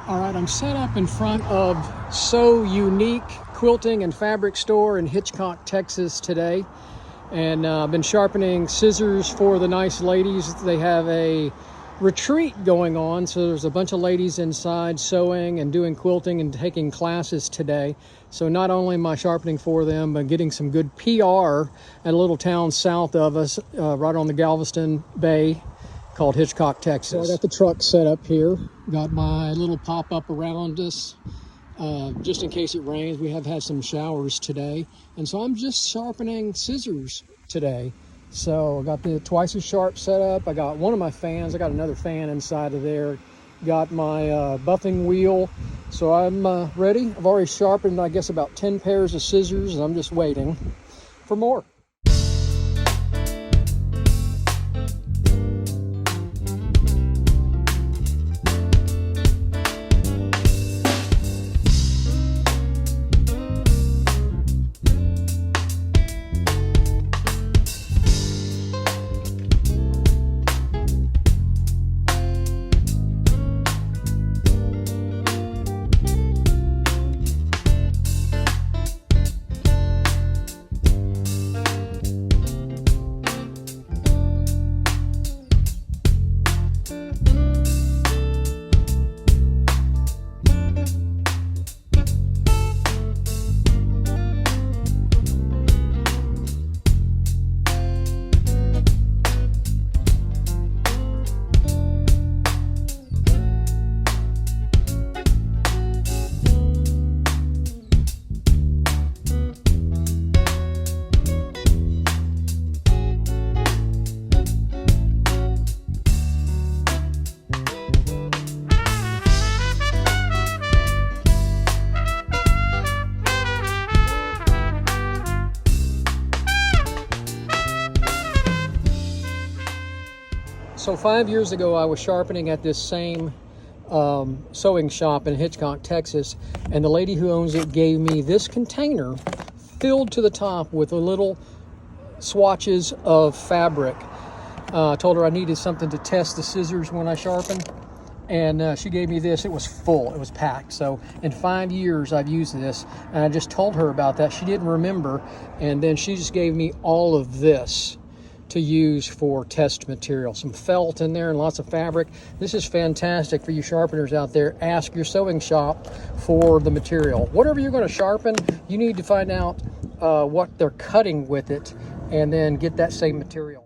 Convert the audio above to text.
All right, I'm set up in front of So Unique Quilting and Fabric Store in Hitchcock, Texas today. And I've been sharpening scissors for the nice ladies. They have a retreat going on, so there's a bunch of ladies inside sewing and doing quilting and taking classes today. So not only am I sharpening for them, but getting some good PR at a little town south of us, right on the Galveston Bay, called Hitchcock, Texas. So I got the truck set up here. Got my little pop-up around us, just in case it rains. We have had some showers today. And so I'm just sharpening scissors today. So I got the twice as sharp set up. I got one of my fans. I got another fan inside of there. Got my buffing wheel. So I'm ready. I've already sharpened, I guess, about 10 pairs of scissors, and I'm just waiting for more. So 5 years ago, I was sharpening at this same sewing shop in Hitchcock, Texas, and the lady who owns it gave me this container filled to the top with the little swatches of fabric. I told her I needed something to test the scissors when I sharpen, and she gave me this. It was full, it was packed. So in 5 years I've used this, and I just told her about that. She didn't remember, and then she just gave me all of this to use for test material. Some felt in there and lots of fabric. This is fantastic for you sharpeners out there. Ask your sewing shop for the material. Whatever you're going to sharpen, you need to find out what they're cutting with it, and then get that same material.